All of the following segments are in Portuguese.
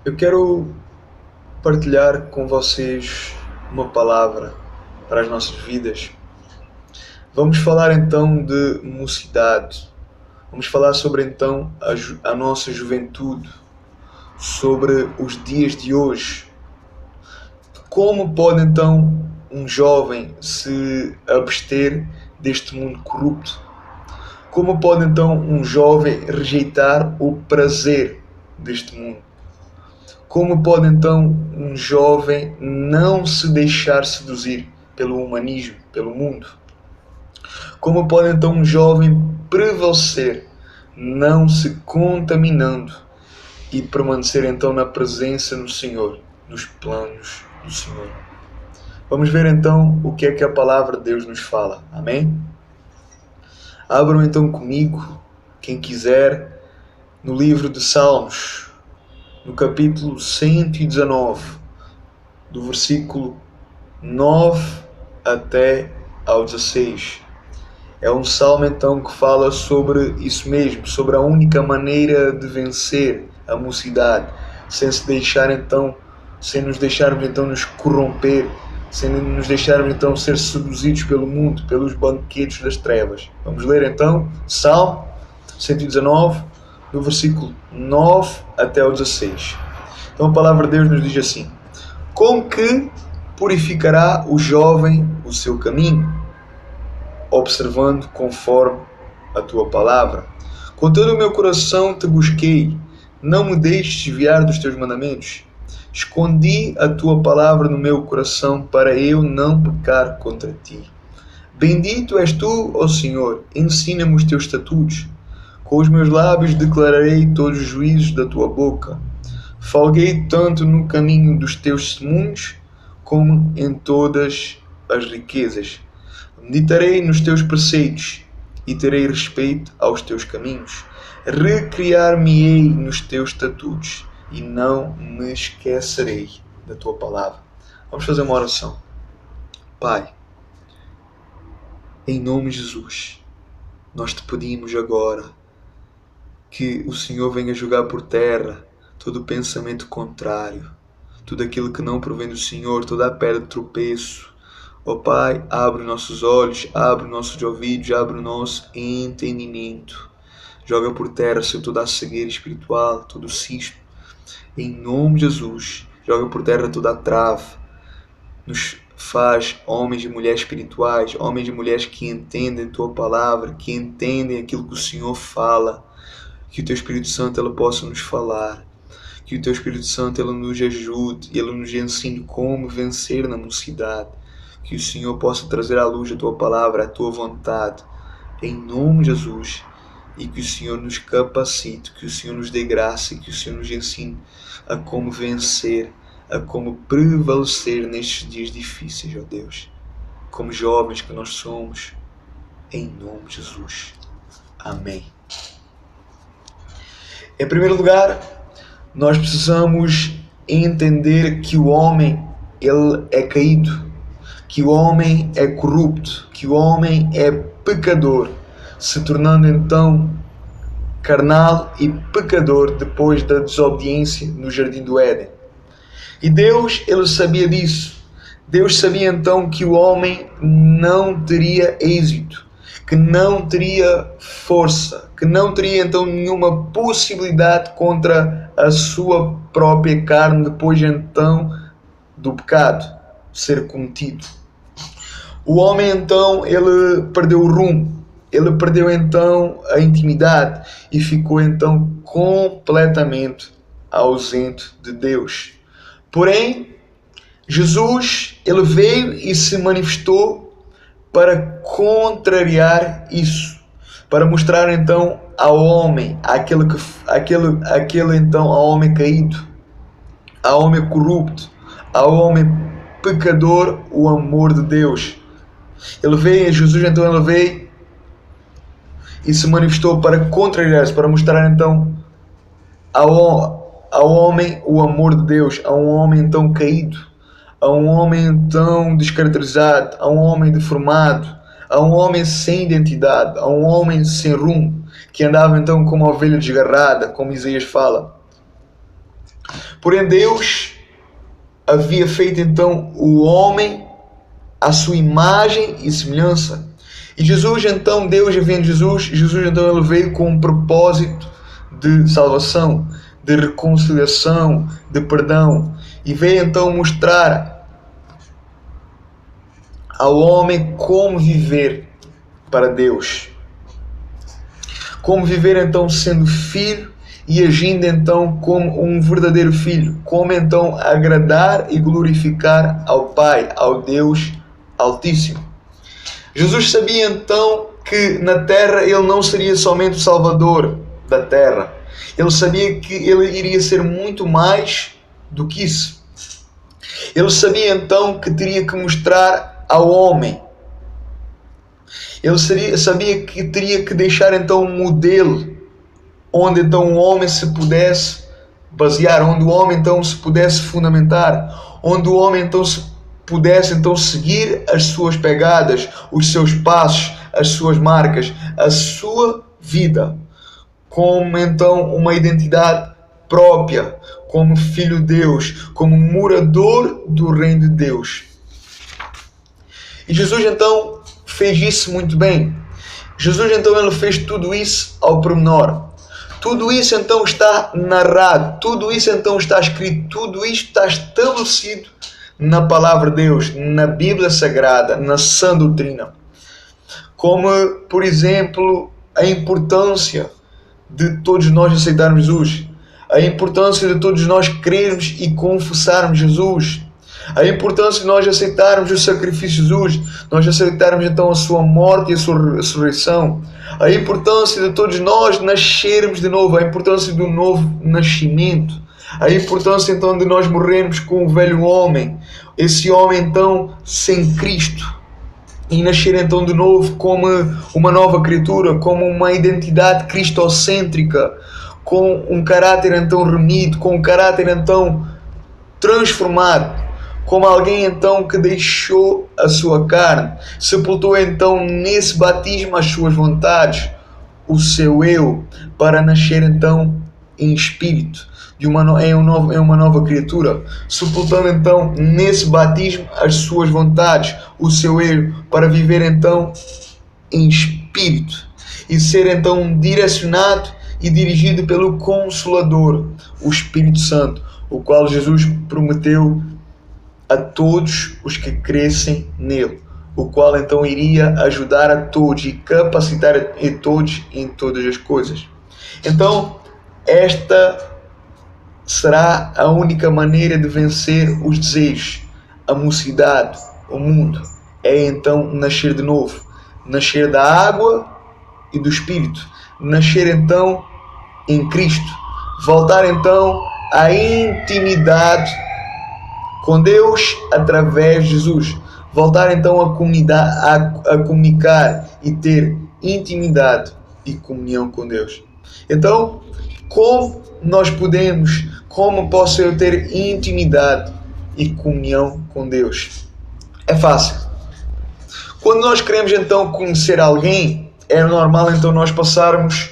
Eu quero partilhar com vocês uma palavra para as nossas vidas. Vamos falar então de mocidade. Vamos falar sobre então a nossa juventude, sobre os dias de hoje. Como pode então um jovem se abster deste mundo corrupto? Como pode então um jovem rejeitar o prazer deste mundo? Como pode então um jovem não se deixar seduzir pelo humanismo, pelo mundo? Como pode então um jovem prevalecer, não se contaminando e permanecer então na presença do Senhor, nos planos do Senhor? Vamos ver então o que é que a palavra de Deus nos fala. Amém? Abram então comigo, quem quiser, no livro de Salmos, no capítulo 119, do versículo 9 até ao 16. É um salmo então que fala sobre isso mesmo, sobre a única maneira de vencer a mocidade, sem nos deixarmos então nos corromper, sem nos deixarmos então ser seduzidos pelo mundo, pelos banquetes das trevas. Vamos ler então Salmo 119, do versículo 9 até ao 16. Então a palavra de Deus nos diz assim: com que purificará o jovem o seu caminho, observando conforme a tua palavra? Com todo o meu coração te busquei, não me deixes desviar dos teus mandamentos. Escondi a tua palavra no meu coração para eu não pecar contra ti. Bendito és tu, ó Senhor, ensina-me os teus estatutos. Com os meus lábios declararei todos os juízos da tua boca. Falguei tanto no caminho dos teus testemunhos, como em todas as riquezas. Meditarei nos teus preceitos e terei respeito aos teus caminhos. Recriar-me-ei nos teus estatutos e não me esquecerei da tua palavra. Vamos fazer uma oração. Pai, em nome de Jesus, nós te pedimos agora que o Senhor venha julgar por terra todo pensamento contrário, tudo aquilo que não provém do Senhor, toda a pedra de tropeço. Ó Pai, abre nossos olhos, abre nossos ouvidos, abre o nosso entendimento. Joga por terra, Senhor, toda a cegueira espiritual, todo o cisto. Em nome de Jesus, joga por terra toda a trave. Nos faz homens e mulheres espirituais, homens e mulheres que entendem a Tua palavra, que entendem aquilo que o Senhor fala. Que o Teu Espírito Santo ele possa nos falar. Que o Teu Espírito Santo ele nos ajude e ele nos ensine como vencer na mocidade. Que o Senhor possa trazer à luz a Tua palavra, a Tua vontade, em nome de Jesus. E que o Senhor nos capacite, que o Senhor nos dê graça e que o Senhor nos ensine a como vencer, a como prevalecer nestes dias difíceis, ó Deus. Como jovens que nós somos, em nome de Jesus. Amém. Em primeiro lugar, nós precisamos entender que o homem ele é caído, que o homem é corrupto, que o homem é pecador, se tornando então carnal e pecador depois da desobediência no Jardim do Éden. E Deus, ele sabia disso. Deus sabia então que o homem não teria êxito, que não teria força, que não teria então nenhuma possibilidade contra a sua própria carne depois então do pecado ser cometido. O homem então, ele perdeu o rumo, ele perdeu então a intimidade e ficou então completamente ausente de Deus. Porém, Jesus, ele veio e se manifestou para contrariar isso, para mostrar então ao homem, aquele então ao homem caído, ao homem corrupto, ao homem pecador, o amor de Deus. Jesus então ele veio e se manifestou para contrariar-se, para mostrar então ao homem o amor de Deus, a um homem então caído, a um homem então descaracterizado, a um homem deformado, a um homem sem identidade, a um homem sem rumo, que andava então como uma ovelha desgarrada, como Isaías fala. Porém, Deus havia feito então o homem à sua imagem e semelhança. E Jesus então, Deus enviando Jesus então ele veio com um propósito de salvação, de reconciliação, de perdão. E veio então mostrar ao homem como viver para Deus. Como viver então sendo filho e agindo então como um verdadeiro filho. Como então agradar e glorificar ao Pai, ao Deus Altíssimo. Jesus sabia então que na terra ele não seria somente o Salvador da terra. Ele sabia que ele iria ser muito mais do que isso. Ele sabia então que teria que mostrar ao homem. Ele sabia que teria que deixar então um modelo onde então o homem se pudesse basear, onde o homem então se pudesse fundamentar, onde o homem então pudesse então seguir as suas pegadas, os seus passos, as suas marcas, a sua vida, como então uma identidade própria, como filho de Deus, como morador do reino de Deus. E Jesus então fez isso muito bem. Jesus então ele fez tudo isso ao pormenor. Tudo isso então está narrado, tudo isso então está escrito, tudo isto está estabelecido na palavra de Deus, na Bíblia Sagrada, na sã doutrina. Como, por exemplo, a importância de todos nós aceitarmos Jesus, a importância de todos nós crermos e confessarmos Jesus, a importância de nós aceitarmos o sacrifício de Jesus, nós aceitarmos então a sua morte e a sua ressurreição, a importância de todos nós nascermos de novo, a importância do novo nascimento, a importância então de nós morrermos com o velho homem, esse homem então sem Cristo, e nascer então de novo como uma nova criatura, como uma identidade cristocêntrica, com um caráter então remido, com um caráter então transformado, como alguém então que deixou a sua carne, sepultou então nesse batismo as suas vontades, o seu eu, para nascer então em espírito, em uma nova criatura, sepultando então nesse batismo as suas vontades, o seu eu, para viver então em espírito e ser então direcionado e dirigido pelo Consolador, o Espírito Santo, o qual Jesus prometeu a todos os que crescem nele, o qual então iria ajudar a todos e capacitar a todos em todas as coisas. Então, esta será a única maneira de vencer os desejos, a mocidade, o mundo. É então nascer de novo, nascer da água e do Espírito, nascer então em Cristo, voltar então à intimidade com Deus através de Jesus, voltar então a comunicar e ter intimidade e comunhão com Deus. Então, como posso eu ter intimidade e comunhão com Deus? É fácil. Quando nós queremos então conhecer alguém, é normal então nós passarmos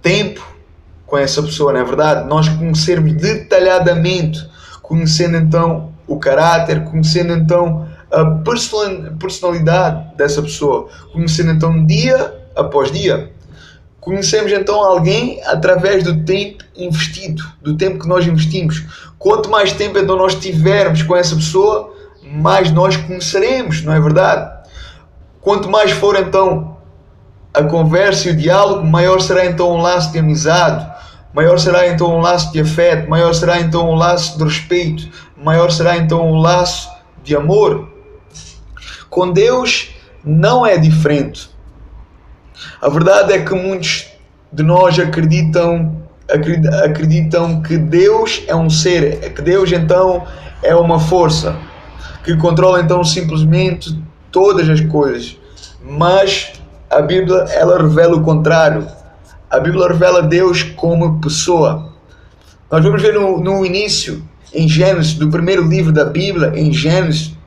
tempo com essa pessoa, não é verdade? Nós conhecermos detalhadamente, conhecendo então o caráter, conhecendo então a personalidade dessa pessoa, conhecendo então dia após dia. Conhecemos então alguém através do tempo investido, do tempo que nós investimos. Quanto mais tempo então nós tivermos com essa pessoa, mais nós conheceremos, não é verdade? Quanto mais for então a conversa e o diálogo, maior será então um laço de amizade, maior será então um laço de afeto, maior será então um laço de respeito, maior será então um laço de amor. Com Deus não é diferente. A verdade é que muitos de nós acreditam que Deus é um ser, que Deus então é uma força que controla então simplesmente todas as coisas. Mas a Bíblia ela revela o contrário. A Bíblia revela Deus como pessoa. Nós vamos ver no início, em Gênesis, do primeiro livro da Bíblia, em Gênesis,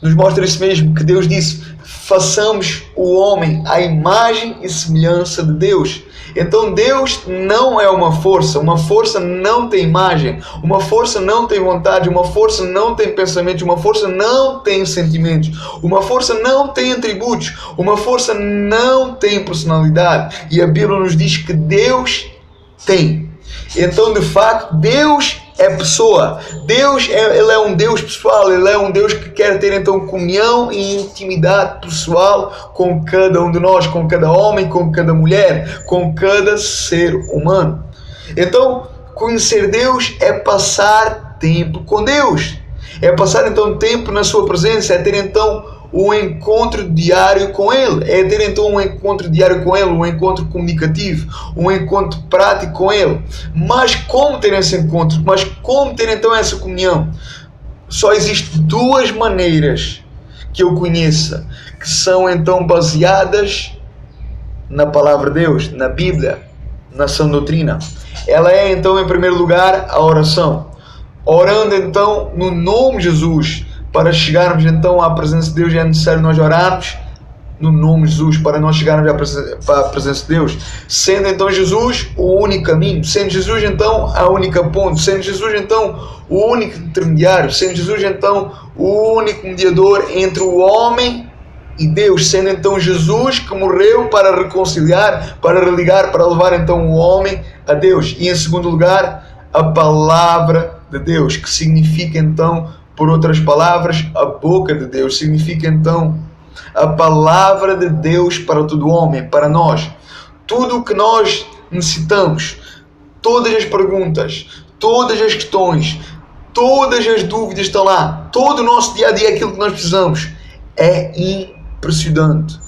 nos mostra isso mesmo, que Deus disse: façamos o homem à imagem e semelhança de Deus. Então Deus não é uma força não tem imagem, uma força não tem vontade, uma força não tem pensamentos, uma força não tem sentimentos, uma força não tem atributos, uma força não tem personalidade. E a Bíblia nos diz que Deus tem. Então, de facto, Deus é pessoa. Ele é um Deus pessoal. Ele é um Deus que quer ter então comunhão e intimidade pessoal com cada um de nós, com cada homem, com cada mulher, com cada ser humano. Então, conhecer Deus é passar tempo com Deus. É passar então tempo na sua presença, é ter então um encontro diário com Ele, é ter então um encontro diário com Ele, um encontro comunicativo, um encontro prático com Ele. Mas como ter esse encontro? Mas como ter então essa comunhão? Só existem duas maneiras que eu conheça, que são então baseadas na palavra de Deus, na Bíblia, na sã doutrina. Ela é então, em primeiro lugar, a oração. Orando então no nome de Jesus. Para chegarmos então à presença de Deus é necessário nós orarmos no nome de Jesus, para nós chegarmos à presença de Deus. Sendo então Jesus o único caminho, sendo Jesus então a única ponte, sendo Jesus então o único intermediário, sendo Jesus então o único mediador entre o homem e Deus, sendo então Jesus que morreu para reconciliar, para religar, para levar então o homem a Deus. E em segundo lugar, a palavra de Deus, que significa então, por outras palavras, a boca de Deus, significa então a palavra de Deus para todo homem, para nós. Tudo o que nós necessitamos, todas as perguntas, todas as questões, todas as dúvidas estão lá. Todo o nosso dia a dia, aquilo que nós precisamos, é impressionante.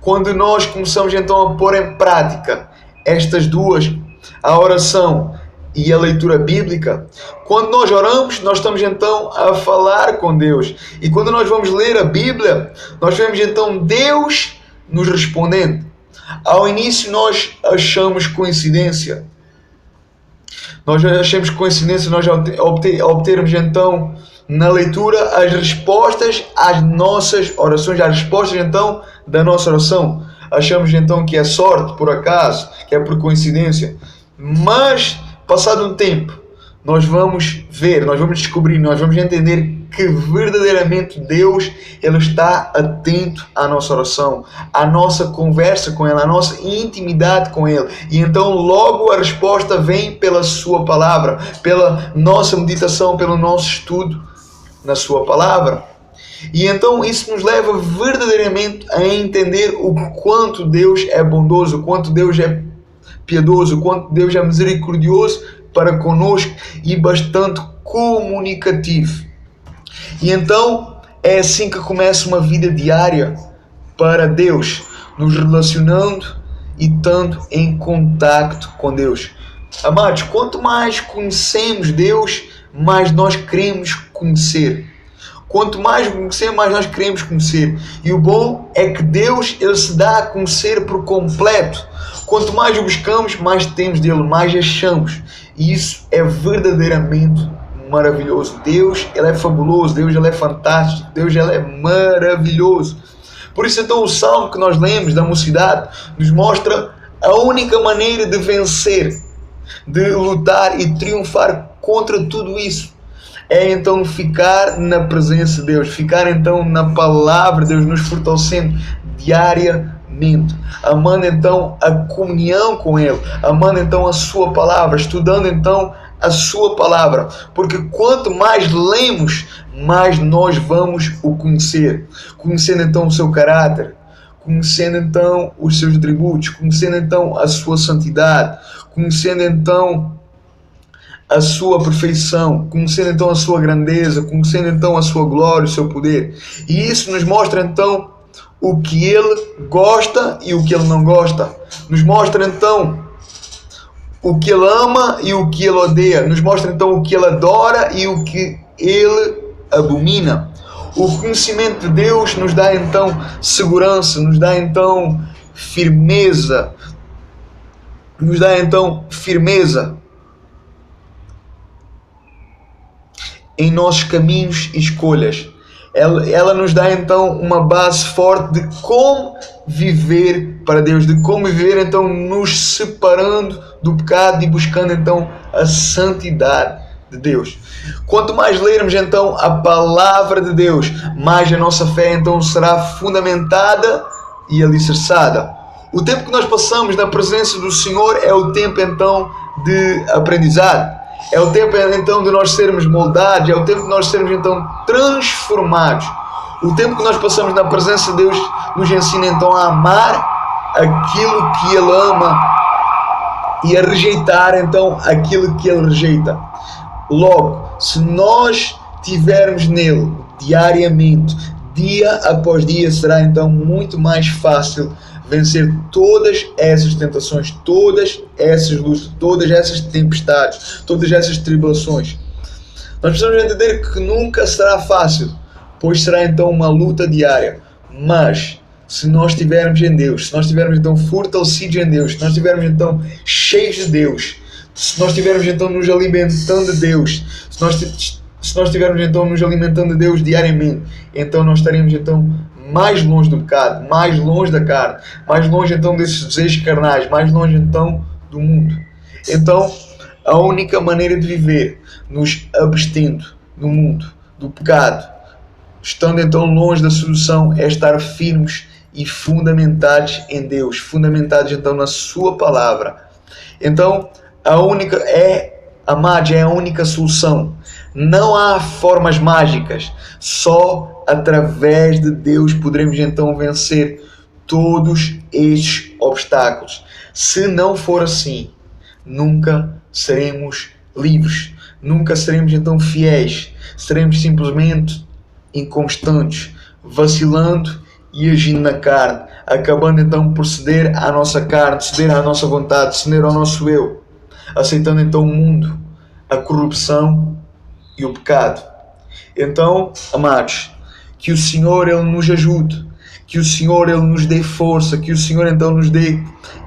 Quando nós começamos então a pôr em prática estas duas, a oração e a leitura bíblica, quando nós oramos, nós estamos então a falar com Deus. E quando nós vamos ler a Bíblia, nós vemos então Deus nos respondendo. Ao início nós achamos coincidência. Nós achamos coincidência nós obtermos então na leitura as respostas às nossas orações, as respostas então da nossa oração. Achamos então que é sorte, por acaso, que é por coincidência. Mas passado um tempo, nós vamos ver, nós vamos descobrir, nós vamos entender que verdadeiramente Deus, Ele está atento à nossa oração, à nossa conversa com Ele, à nossa intimidade com Ele. E então logo a resposta vem pela Sua palavra, pela nossa meditação, pelo nosso estudo na Sua palavra. E então isso nos leva verdadeiramente a entender o quanto Deus é bondoso, o quanto Deus é piedoso, o quanto Deus é misericordioso para conosco e bastante comunicativo. E então é assim que começa uma vida diária para Deus, nos relacionando e estando em contacto com Deus. Amados, quanto mais conhecemos Deus, mais nós queremos conhecer. Quanto mais conhecemos, mais nós queremos conhecer. E o bom é que Deus, Ele se dá a conhecer por completo. Quanto mais o buscamos, mais temos dele, mais achamos. E isso é verdadeiramente maravilhoso. Deus, Ele é fabuloso. Deus, Ele é fantástico. Deus, Ele é maravilhoso. Por isso, então, o salmo que nós lemos da mocidade nos mostra a única maneira de vencer, de lutar e triunfar contra tudo isso. É então ficar na presença de Deus, ficar então na palavra de Deus, nos fortalecendo diariamente, amando então a comunhão com Ele, amando então a Sua palavra, estudando então a Sua palavra, porque quanto mais lemos, mais nós vamos o conhecer, conhecendo então o seu caráter, conhecendo então os seus atributos, conhecendo então a sua santidade, conhecendo então a sua perfeição, conhecendo então a sua grandeza, conhecendo então a sua glória, o seu poder. E isso nos mostra então o que Ele gosta e o que Ele não gosta. Nos mostra então o que Ele ama e o que Ele odeia. Nos mostra então o que Ele adora e o que Ele abomina. O conhecimento de Deus nos dá então segurança, nos dá então firmeza, em nossos caminhos e escolhas. ela nos dá então uma base forte de como viver para Deus, de como viver então nos separando do pecado e buscando então a santidade de Deus. Quanto mais lermos então a palavra de Deus, mais a nossa fé então será fundamentada e alicerçada. O tempo que nós passamos na presença do Senhor é o tempo então de aprendizado. É o tempo então de nós sermos moldados, é o tempo de nós sermos então transformados. O tempo que nós passamos na presença de Deus nos ensina então a amar aquilo que Ele ama e a rejeitar então aquilo que Ele rejeita. Logo, se nós tivermos nele diariamente, dia após dia, será então muito mais fácil vencer todas essas tentações, todas essas lutas, todas essas tempestades, todas essas tribulações. Nós precisamos entender que nunca será fácil, pois será então uma luta diária. Mas se nós estivermos em Deus, se nós estivermos então fortalecidos em Deus, se nós estivermos então cheios de Deus, se nós estivermos então nos alimentando de Deus, se nós estivermos então nos alimentando de Deus diariamente, então nós estaremos então mais longe do pecado, mais longe da carne, mais longe então desses desejos carnais, mais longe então do mundo. Então, a única maneira de viver, nos abstendo do mundo, do pecado, estando então longe da solução, é estar firmes e fundamentados em Deus, fundamentados então na sua palavra. Então, amados, é a única solução. Não há formas mágicas. Só através de Deus poderemos então vencer todos estes obstáculos. Se não for assim, nunca seremos livres. Nunca seremos então fiéis. Seremos simplesmente inconstantes, vacilando e agindo na carne, acabando então por ceder à nossa carne, ceder à nossa vontade, ceder ao nosso eu, aceitando então o mundo, a corrupção e o pecado. Então, amados, que o Senhor Ele nos ajude, que o Senhor Ele nos dê força, que o Senhor então nos dê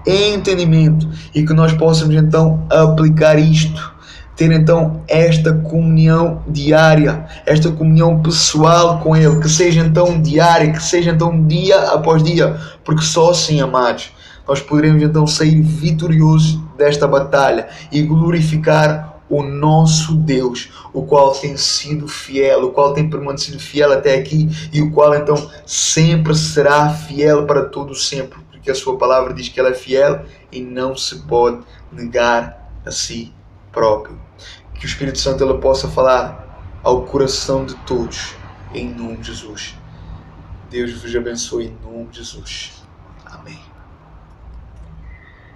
entendimento e que nós possamos então aplicar isto, ter então esta comunhão diária, esta comunhão pessoal com Ele, que seja então diária, que seja então dia após dia, porque só assim, amados, nós poderemos então sair vitoriosos desta batalha e glorificar o nosso Deus, o qual tem sido fiel, o qual tem permanecido fiel até aqui e o qual então sempre será fiel para todo sempre, porque a sua palavra diz que ela é fiel e não se pode negar a si próprio. Que o Espírito Santo ele possa falar ao coração de todos, em nome de Jesus. Deus vos abençoe em nome de Jesus.